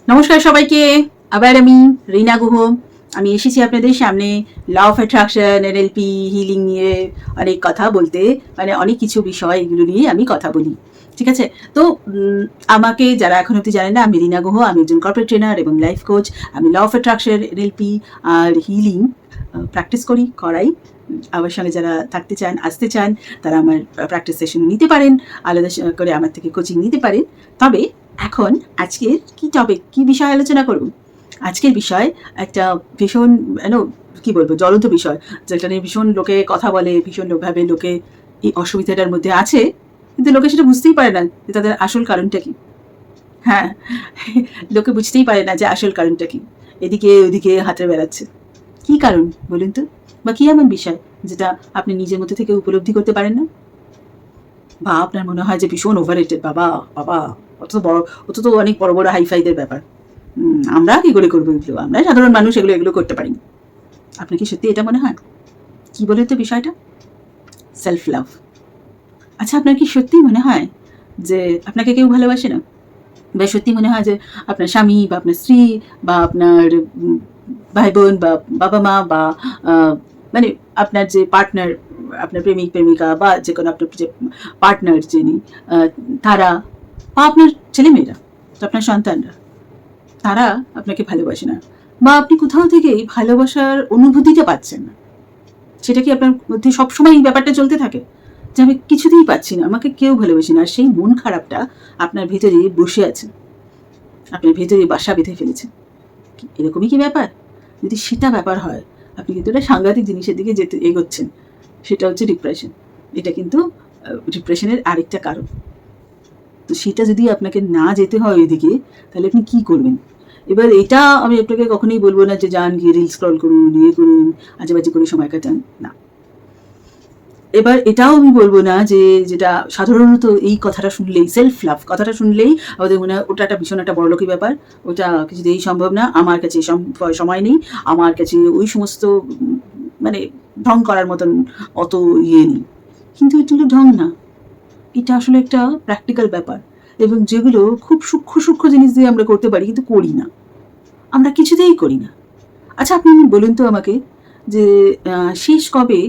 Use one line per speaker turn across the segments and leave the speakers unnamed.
নমস্কার সবাইকে। আবার আমি রিনা গুহ। আমি এসেছি আপনাদের সামনে law of attraction, NLP, healing নিয়ে অনেক কথা বলতে, মানে অনেক কিছু বিষয় এগুলো নিয়ে আমি কথা বলি। ঠিক আছে? তো আমাকে যারা এখন অব্দি জানেন না, আমি রিনা গুহ, আমি একজন কর্পোরেট ট্রেনার এবং লাইফ কোচ। আমি ল অফ অ্যাট্রাকশন, এনএলপি আর হিলিং প্র্যাকটিস করাই। আমার সঙ্গে যারা থাকতে চান, আসতে চান, তারা আমার প্র্যাকটিস সেশন নিতে পারেন, আলাদা করে আমার থেকে কোচিং নিতে পারেন। তবে এখন আজকের কি টপিক, কি বিষয় আলোচনা করব? আজকের বিষয় একটা ভীষণ কি বলবো, জ্বলন্ত বিষয়, যেটা নিয়ে ভীষণ লোকে কথা বলে, ভীষণভাবে লোকে এই অসুবিধাটার মধ্যে আছে, কিন্তু লোকে সেটা বুঝতেই পারে না যে তাদের আসল কারণটা কি। হ্যাঁ, লোকে বুঝতেই পারে না যে আসল কারণটা কি। এদিকে ওদিকে হাতে বেড়াচ্ছে। কি কারণ বলুন তো? বা কি এমন বিষয় যেটা আপনি নিজের মধ্যে থেকে উপলব্ধি করতে পারেন না? বা আপনার মনে হয় যে ভীষণ ওভার রেটেড, বাবা বাবা, অত বড়, অত তো অনেক বড় বড় হাইফাইদের ব্যাপার, আমরা কি করে করবো এগুলো? আমরা সাধারণ মানুষ এগুলো করতে পারি। আপনার কি সত্যি এটা মনে হয়? কি বলে তো বিষয়টা? Self love. আচ্ছা, আপনার কি সত্যি মনে হয় যে আপনাকে কেউ ভালোবাসে না? বা সত্যি মনে হয় যে আপনার স্বামী বা আপনার স্ত্রী বা আপনার ভাই বোন বা বাবা মা বা মানে আপনার যে পার্টনার, আপনার প্রেমিক প্রেমিকা বা যে কোনো আপনার যে পার্টনার যিনি, তারা বা আপনার ছেলেমেয়েরা, আপনার সন্তানরা, তারা আপনাকে ভালোবাসে না, বা আপনি কোথাও থেকেই ভালোবাসার অনুভূতিটা পাচ্ছেন না? সেটা কি আপনার মধ্যে সবসময় এই ব্যাপারটা চলতে থাকে যে আমি কিছুতেই পাচ্ছি না, আমাকে কেউ ভালোবাসে না? সেই মন খারাপটা আপনার ভেতরে বসে আছে, আপনার ভেতরে বাসা বেঁধে ফেলেছে। এরকমই কি ব্যাপার? যদি সেটা ব্যাপার হয়, আপনি কিন্তু একটা সাংঘাতিক জিনিসের দিকে যেতে এগোচ্ছেন। সেটা হচ্ছে ডিপ্রেশন। এটা কিন্তু ডিপ্রেশনের আরেকটা কারণ। তো সেটা যদি আপনাকে না যেতে হয় ওইদিকে, তাহলে আপনি কি করবেন? এবার এটা আমি আপনাকে কখনোই বলবো না যে যান গিয়ে রিল স্ক্রল করুন, ইয়ে করুন, আজেবাজে করে সময় কাটান, না। এবার এটাও আমি বলবো না যে, যেটা সাধারণত এই কথাটা শুনলেই, সেলফ লাভ কথাটা শুনলেই আমাদের মনে হয় ওটা একটা ভীষণ একটা বড়লোকি ব্যাপার, ওটা কিছুতেই সম্ভব না, আমার কাছে সময় নেই, আমার কাছে ওই সমস্ত মানে ঢং করার মতন অত ইয়ে নেই। কিন্তু এটা ঢং না, এটা আসলে একটা প্র্যাকটিক্যাল ব্যাপার, এবং যেগুলো খুব সূক্ষ্ম সূক্ষ্ম জিনিস দিয়ে আমরা করতে পারি, কিন্তু করি না, আমরা কিছুতেই করি না। আচ্ছা, আপনি বলুন তো আমাকে যে শেষ কবে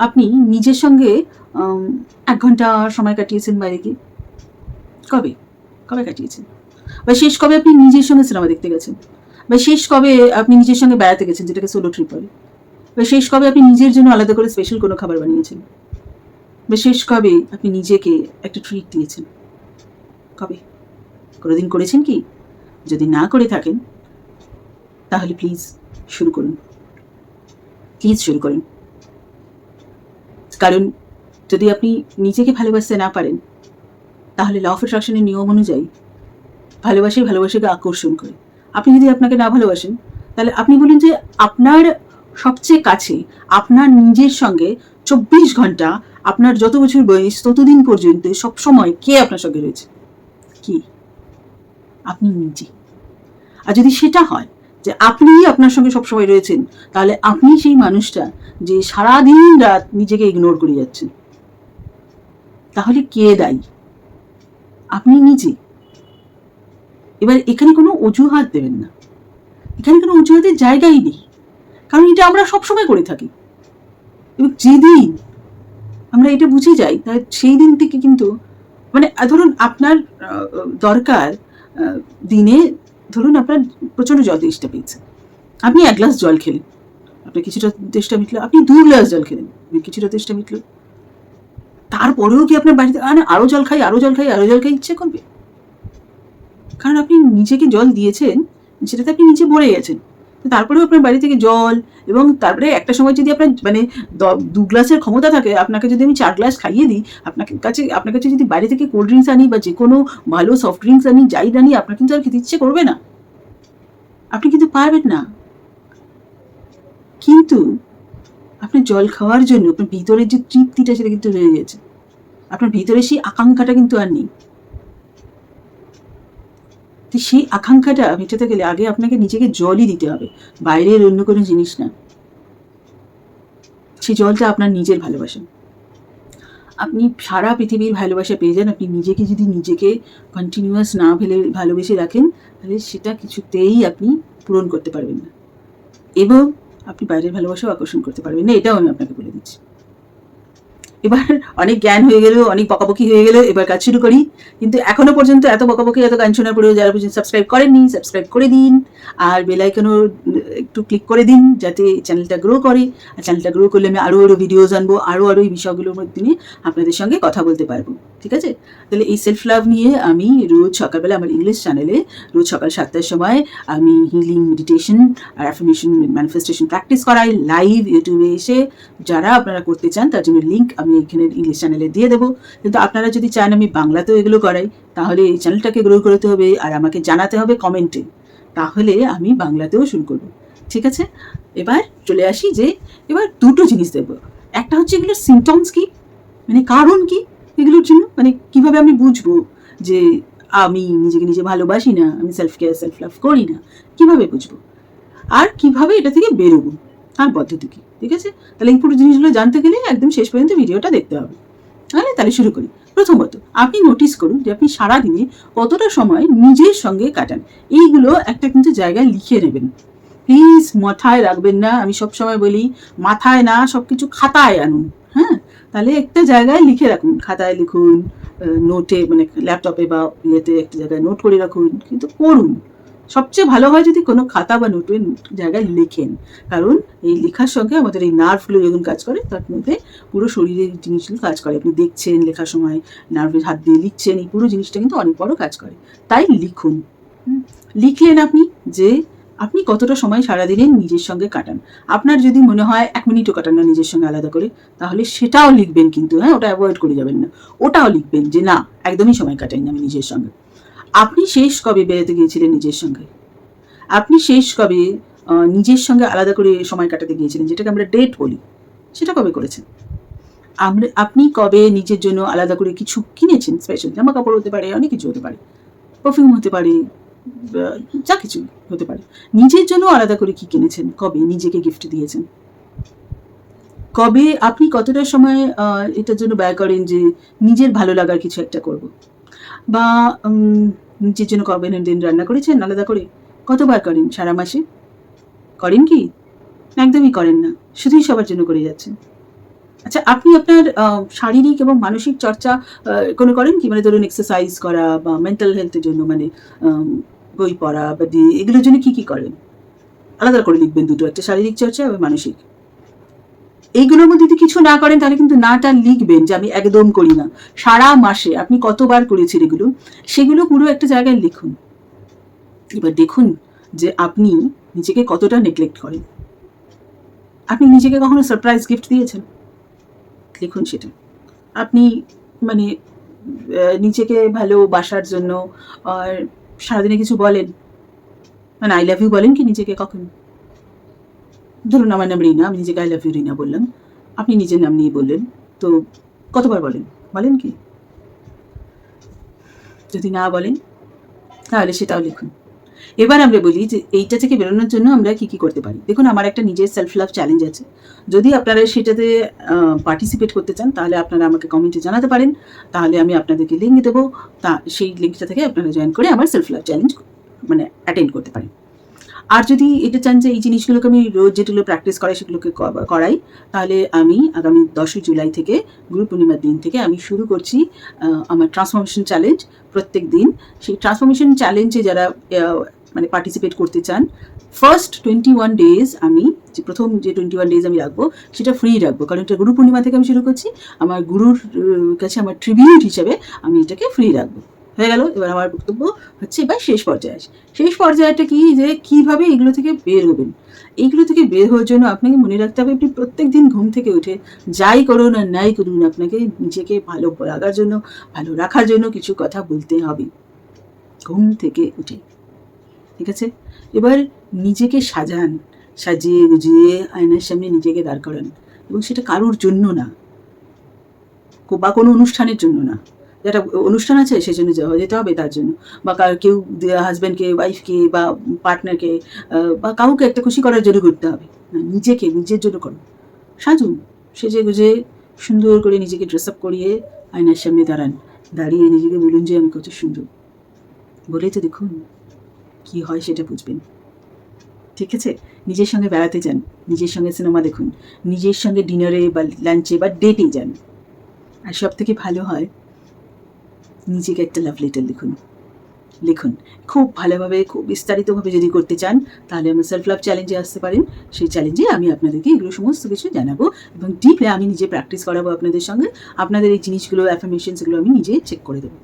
আপনি নিজের সঙ্গে ১ ঘন্টা সময় কাটিয়েছেন বাইরে গিয়ে? কবে? কবে কাটিয়েছেন? বা শেষ কবে আপনি নিজের সঙ্গে সিনেমা দেখতে গেছেন? বা শেষ কবে আপনি নিজের সঙ্গে বেড়াতে গেছেন, যেটাকে সোলো ট্রিপ বলে? বা শেষ কবে আপনি নিজের জন্য আলাদা করে স্পেশাল কোনো খাবার বানিয়েছেন? বা শেষ কবে আপনি নিজেকে একটা ট্রিট দিয়েছেন? কবে? কোনোদিন করেছেন কি? যদি না করে থাকেন, তাহলে প্লিজ শুরু করুন। প্লিজ শুরু করুন। কারণ যদি আপনি নিজেকে ভালোবাসতে না পারেন, তাহলে ল অফ অ্যাট্রাকশনের নিয়ম অনুযায়ী ভালোবাসাকে আকর্ষণ করে। আপনি যদি আপনাকে না ভালোবাসেন, তাহলে আপনি বলুন যে আপনার সবচেয়ে কাছে আপনার নিজের সঙ্গে ২৪ ঘন্টা, আপনার যত বছর বয়স ততদিন পর্যন্ত সবসময় কে আপনার সঙ্গে রয়েছে? কি? আপনি নিজে। আর যদি সেটা হয় যে আপনিই আপনার সঙ্গে সবসময় রয়েছেন, তাহলে আপনি সেই মানুষটা যে সারাদিন রাত নিজেকে ইগনোর করে যাচ্ছেন। তাহলে কে দায়ী? আপনি নিজে। এবার এখানে কোনো অজুহাত দেবেন না, এখানে কোনো অজুহাতের জায়গাই নেই, কারণ এটা আমরা সবসময় করে থাকি। এবং যেদিন আমরা এটা বুঝে যাই, তাই সেই দিন থেকে কিন্তু মানে ধরুন আপনার দরকার দিনে, ধরুন আপনার প্রচণ্ড জল তেষ্টা পেয়েছে, আপনি ১ গ্লাস জল খেলেন, আপনার কিছুটা তেষ্টা মিটলো। আপনি ২ গ্লাস জল খেলেন, কিছুটা তেষ্টা মিটলো। তারপরেও কি আপনার বাড়িতে আরো জল খাই, আরো জল খাই, আরো জল খাই ইচ্ছে করবে? কারণ আপনি নিজেকে জল দিয়েছেন, সেটাতে আপনি নিচে ভরে গেছেন। তো তারপরেও আপনার বাড়ি থেকে জল, এবং তারপরে একটা সময় যদি আপনার মানে ২ গ্লাসের ক্ষমতা থাকে, আপনাকে যদি আমি ৪ গ্লাস খাইয়ে দিই, আপনার কাছে যদি বাইরে থেকে কোল্ড ড্রিঙ্কস আনি বা যে কোনো ভালো সফট ড্রিঙ্কস আনি, যাই আনি, আপনার কিন্তু আর খেতে ইচ্ছে করবে না, আপনি কিন্তু পারবেন না। কিন্তু আপনার জল খাওয়ার জন্য আপনার ভিতরের যে তৃপ্তিটা, সেটা কিন্তু রয়ে গেছে, আপনার ভিতরে সেই আকাঙ্ক্ষাটা কিন্তু আর নেই। তো সেই আকাঙ্ক্ষাটা মেটাতে গেলে আগে আপনাকে নিজেকে জলই দিতে হবে, বাইরের অন্য কোনো জিনিস না। সেই জলটা আপনার নিজের ভালোবাসা। আপনি সারা পৃথিবীর ভালোবাসা পেয়ে যান, আপনি নিজেকে যদি নিজেকে কন্টিনিউয়াস না ভালোবেসে রাখেন, তাহলে সেটা কিছুতেই আপনি পূরণ করতে পারবেন না, এবং আপনি বাইরের ভালোবাসাও আকর্ষণ করতে পারবেন না, এটাও আমি আপনাকে বলে দিচ্ছি। এবার অনেক জ্ঞান হয়ে গেল, অনেক বকাবকি হয়ে গেল, এবার কাজ শুরু করি। কিন্তু এখনো পর্যন্ত এত বকাবকি, এত গান শোনার পরেও যারা পর্যন্ত সাবস্ক্রাইব করেননি, সাবস্ক্রাইব করে দিন, আর বেল আইকনও একটু ক্লিক করে দিন, যাতে চ্যানেলটা গ্রো করে। আর চ্যানেলটা গ্রো করলে আমি আরও ভিডিওস আনবো, আরও এই বিষয়গুলোর মধ্যে নিয়ে আপনাদের সঙ্গে কথা বলতে পারবো, ঠিক আছে? তাহলে এই সেলফ লাভ নিয়ে আমি রোজ সকালবেলা আমার ইংলিশ চ্যানেলে রোজ সকাল 7টার সময় আমি হিলিং, মেডিটেশন আর অ্যাফার্মেশন, ম্যানিফেস্টেশন প্র্যাকটিস করাই লাইভ ইউটিউবে এসে। যারা আপনারা করতে চান তার জন্য লিঙ্ক আমি এখানে ইংলিশ চ্যানেলে দিয়ে দেবো। কিন্তু আপনারা যদি চান আমি বাংলাতেও এগুলো করাই, তাহলে এই চ্যানেলটাকে গ্রো করতে হবে আর আমাকে জানাতে হবে কমেন্টে, তাহলে আমি বাংলাতেও শুরু করবো, ঠিক আছে? এবার চলে আসি যে এবার দুটো জিনিস দেবো। একটা হচ্ছে এগুলোর সিমটমস কি, মানে কারণ কি এগুলোর জন্য, মানে কিভাবে আমি বুঝবো যে আমি নিজেকে নিজে ভালোবাসি না, আমি সেলফ কেয়ার, সেলফ লাভ করি না, কিভাবে বুঝবো, আর কিভাবে এটা থেকে বেরোবো, তার পদ্ধতি কি, ঠিক আছে? তাহলে এই পুরো জিনিসগুলো জানতে গেলে একদম শেষ পর্যন্ত ভিডিওটা দেখতে হবে। তাহলে শুরু করি। প্রথমত আপনি নোটিস করুন যে আপনি সারাদিনে কতটা সময় নিজের সঙ্গে কাটান। এইগুলো একটা কিন্তু জায়গায় লিখে নেবেন, প্লিজ মাথায় রাখবেন না। আমি সব সময় বলি মাথায় না, সব কিছু খাতায় আনুন। হ্যাঁ, তাহলে একটা জায়গায় লিখে রাখুন, খাতায় লিখুন, নোটে মানে ল্যাপটপে বা ইয়েতে একটা জায়গায় নোট করে রাখুন, কিন্তু পড়ুন। সবচেয়ে ভালো হয় যদি কোনো খাতা বা নোটের জায়গায় লেখেন, কারণ এই লেখার সঙ্গে আমাদের এই নার্ভগুলো যখন কাজ করে তার মধ্যে পুরো শরীরের জিনিসগুলো কাজ করে। আপনি দেখছেন লেখার সময়, নার্ভের হাত দিয়ে লিখছেন, এই পুরো জিনিসটা কিন্তু অনেক বড় কাজ করে। তাই লিখুন। লিখলেন আপনি যে আপনি কতটা সময় সারাদিনে নিজের সঙ্গে কাটান। আপনার যদি মনে হয় 1 মিনিটও কাটান না নিজের সঙ্গে আলাদা করে, তাহলে সেটাও লিখবেন কিন্তু, হ্যাঁ, ওটা অ্যাভয়েড করে যাবেন না। ওটাও লিখবেন যে না, একদমই সময় কাটাই না আমি নিজের সঙ্গে। আপনি শেষ কবে বেড়াতে গিয়েছিলেন নিজের সঙ্গে? আপনি শেষ কবে নিজের সঙ্গে আলাদা করে সময় কাটাতে গিয়েছিলেন, যেটাকে আমরা ডেট বলি, সেটা কবে করেছেন? আপনি কবে নিজের জন্য আলাদা করে কিছু কিনেছেন? স্পেশাল জামা কাপড় হতে পারে, অনেক কিছু হতে পারে, পারফিউম হতে পারে, যা কিছু হতে পারে। নিজের জন্য আলাদা করে কি কিনেছেন? কবে নিজেকে গিফট দিয়েছেন? কবে আপনি কতটা সময় এটার জন্য ব্যয় করেন যে নিজের ভালো লাগার কিছু একটা করব, বা নিজের জন্য কবে দিন রান্না করেছেন আলাদা করে? কতবার করেন সারা মাসে? করেন কি? একদমই করেন না, শুধুই সবার জন্য করে যাচ্ছেন। আচ্ছা, আপনি আপনার শারীরিক এবং মানসিক চর্চা কোনো করেন কি? মানে ধরুন এক্সারসাইজ করা বা মেন্টাল হেলথের জন্য, মানে বই পড়া বা এগুলোর জন্য কি করেন? আলাদা করে লিখবেন দুটো, একটা শারীরিক চর্চা এবং মানসিক। এইগুলোর মধ্যে যদি কিছু না করেন তাহলে কিন্তু নাটা লিখবেন যে আমি একদম করি না। সারা মাসে আপনি কতবার করেছেন এগুলো, সেগুলো পুরো একটা জায়গায় লিখুন। এবার দেখুন যে আপনি নিজেকে কতটা নেগলেক্ট করেন। আপনি নিজেকে কখনো সারপ্রাইজ গিফট দিয়েছেন? লিখুন সেটা। আপনি মানে নিজেকে ভালোবাসার জন্য আর সারাদিনে কিছু বলেন, মানে আই লাভ ইউ বলেন কি নিজেকে কখনো? ধরুন আমার নাম রিনা, আমি নিজেকে আই লাভ ইউ রিনা বললাম, আপনি নিজের নাম নিয়ে বললেন, তো কতবার বলেন? বলেন কি? যদি না বলেন তাহলে সেটাও লিখুন। এবার আমরা বলি যে এইটা থেকে বেরোনোর জন্য আমরা কি করতে পারি। দেখুন, আমার একটা নিজের সেলফ লাভ চ্যালেঞ্জ আছে। যদি আপনারা সেটাতে পার্টিসিপেট করতে চান তাহলে আপনারা আমাকে কমেন্টে জানাতে পারেন, তাহলে আমি আপনাদেরকে লিঙ্ক দেবো, তা সেই লিঙ্কটা থেকে আপনারা জয়েন করে আমার সেলফ লাভ চ্যালেঞ্জ মানে অ্যাটেন্ড করতে পারেন। আর যদি এটা চান যে এই জিনিসগুলোকে আমি রোজ যেগুলো প্র্যাকটিস করাই সেগুলোকে করাই, তাহলে আমি আগামী 10ই জুলাই থেকে, গুরু পূর্ণিমার দিন থেকে আমি শুরু করছি আমার ট্রান্সফরমেশন চ্যালেঞ্জ প্রত্যেক দিন। সেই ট্রান্সফরমেশন চ্যালেঞ্জে যারা মানে পার্টিসিপেট করতে চান, ফার্স্ট 21 ডেজ আমি প্রথম যে 21 ডেজ আমি রাখবো সেটা ফ্রি রাখবো, কারণ এটা গুরু পূর্ণিমা থেকে আমি শুরু করছি। আমার গুরুর কাছে আমার ট্রিবিউট হিসেবে আমি এটাকে ফ্রি রাখবো। হয়ে গেল। এবার আমার বক্তব্য হচ্ছে এবার শেষ পর্যায়ে আসে। শেষ পর্যায়টা কি, যে কীভাবে এগুলো থেকে বের হবেন। এইগুলো থেকে বের হওয়ার জন্য আপনাকে মনে রাখতে হবে আপনি প্রত্যেক দিন ঘুম থেকে উঠে যাই করুন আর নাই করুন, আপনাকে নিজেকে ভালো লাগার জন্য, ভালো রাখার জন্য কিছু কথা বলতে হবে ঘুম থেকে উঠে, ঠিক আছে? এবার নিজেকে সাজান, সাজিয়ে গুজিয়ে আয়নার সামনে নিজেকে দাঁড় করান, এবং সেটা কারোর জন্য না বা কোনো অনুষ্ঠানের জন্য না। যেটা অনুষ্ঠান আছে সেজন্য যেতে হবে তার জন্য, বা কেউ হাজব্যান্ডকে, ওয়াইফকে বা পার্টনারকে বা কাউকে একটা খুশি করার জন্য করতে হবে না, নিজেকে নিজের জন্য করুন। সাজুন, সেজে গুজে সুন্দর করে নিজেকে ড্রেস আপ করিয়ে আয়নার সামনে দাঁড়ান, দাঁড়িয়ে নিজেকে বলুন যে আমি কত সুন্দর। বলেই তো দেখুন কি হয় সেটা বুঝবেন। ঠিক আছে? নিজের সঙ্গে বেড়াতে যান, নিজের সঙ্গে সিনেমা দেখুন, নিজের সঙ্গে ডিনারে বা লাঞ্চে বা ডেটে যান। আর সব থেকে ভালো হয় নিজেকে একটা লাভ লেটার লিখুন। লিখুন খুব ভালোভাবে, খুব বিস্তারিতভাবে যদি করতে চান তাহলে আমার সেলফ লাভ চ্যালেঞ্জে আসতে পারেন। সেই চ্যালেঞ্জে আমি আপনাদেরকে এগুলো সমস্ত কিছু জানাবো এবং ডিপলি আমি নিজে প্র্যাকটিস করাবো আপনাদের সঙ্গে। আপনাদের এই জিনিসগুলো, অ্যাফার্মেশনসগুলো আমি নিজে চেক করে দেবো।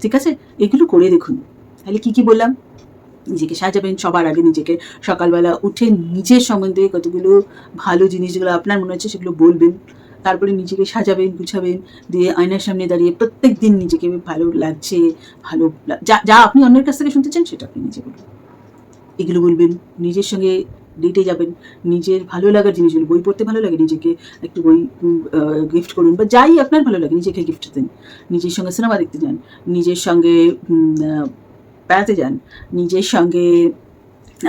ঠিক আছে? এগুলো করে দেখুন। তাহলে কী কী বললাম? নিজেকে সাজাবেন, সবার আগে নিজেকে সকালবেলা উঠে নিজের সম্বন্ধে কতগুলো ভালো জিনিস যেগুলো আপনার মনে হচ্ছে সেগুলো বলবেন। তারপরে নিজেকে সাজাবেন, গুছাবেন, দিয়ে আয়নার সামনে দাঁড়িয়ে প্রত্যেক দিন নিজেকে ভালো লাগছে, ভালো যা যা আপনি অন্যের কাছ থেকে শুনতে চান সেটা আপনি নিজে বলবেন। এগুলো বলবেন। নিজের সঙ্গে ডেটে যাবেন, নিজের ভালো লাগার জিনিসগুলো, বই পড়তে ভালো লাগে, নিজেকে একটু বই গিফট করুন বা যাই আপনার ভালো লাগে নিজেকে গিফট দেন। নিজের সঙ্গে সিনেমা দেখতে যান, নিজের সঙ্গে বেড়াতে যান, নিজের সঙ্গে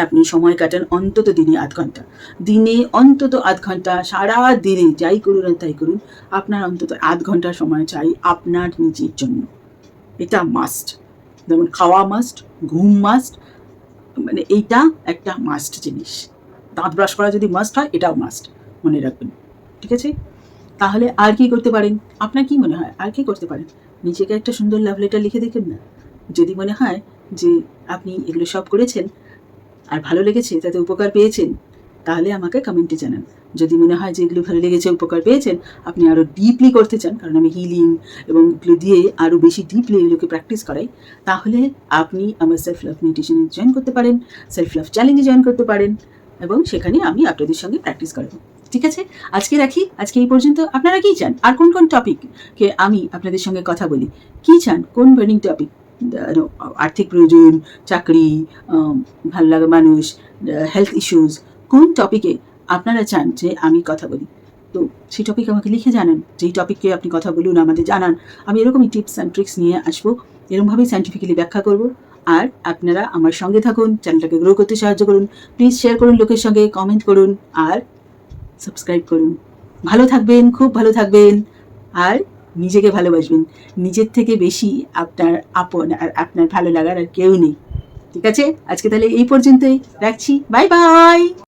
আপনি সময় কাটান অন্তত দিনে ৮ ঘন্টা। দিনে অন্তত ৮ ঘন্টা, সারা দিনে যাই করুন আর তাই করুন, আপনার অন্তত ৮ ঘন্টা সময় চাই আপনার নিজের জন্য। এটা মাস্ট। যেমন খাওয়া মাস্ট, ঘুম মাস্ট, মানে এইটা একটা মাস্ট জিনিস। দাঁত ব্রাশ করা যদি মাস্ট হয়, এটাও মাস্ট, মনে রাখবেন। ঠিক আছে? তাহলে আর কি করতে পারেন? আপনার কি মনে হয় আর কি করতে পারেন? নিজেকে একটা সুন্দর লাভ লেটার লিখে দেখুন না। যদি মনে হয় যে আপনি এগুলো সব করেছেন আর ভালো লেগেছে, তাতে উপকার পেয়েছেন, তাহলে আমাকে কমেন্টে জানান। যদি মনে হয় যে এগুলো ভালো লেগেছে, উপকার পেয়েছেন, আপনি আরও ডিপলি করতে চান, কারণ আমি হিলিং এবং এগুলো দিয়ে আরও বেশি ডিপলি এগুলোকে প্র্যাকটিস করাই, তাহলে আপনি আমার সেলফ লাভ মেডিটেশনে জয়েন করতে পারেন, সেলফ লাভ চ্যালেঞ্জে জয়েন করতে পারেন এবং সেখানে আমি আপনাদের সঙ্গে প্র্যাকটিস করাবো। ঠিক আছে? আজকে রাখি, আজকে এই পর্যন্ত। আপনারা কী চান? আর কোন কোন টপিককে আমি আপনাদের সঙ্গে কথা বলি? কী চান? কোন বার্নিং টপিক? আর্থিক প্রয়োজন, চাকরি, ভালো লাগা মানুষ, হেলথ ইস্যুস, কোন টপিকে আপনারা চান যে আমি কথা বলি? তো সেই টপিক আমাকে লিখে জানান। যেই টপিককে আপনি কথা বলুন, আমাদের জানান। আমি এরকমই টিপস অ্যান্ড ট্রিক্স নিয়ে আসবো, এরকমভাবেই সায়েন্টিফিক্যালি ব্যাখ্যা করব। আর আপনারা আমার সঙ্গে থাকুন, চ্যানেলটাকে গ্রো করতে সাহায্য করুন। প্লিজ শেয়ার করুন লোকের সঙ্গে, কমেন্ট করুন আর সাবস্ক্রাইব করুন। ভালো থাকবেন, খুব ভালো থাকবেন আর নিজেকে ভালোবাসবেন। নিজের থেকে বেশি আপনার আপন আর আপনার ভালো লাগার আর কেউ নেই। ঠিক আছে? আজকে তাহলে এই পর্যন্তই রাখছি। Bye bye.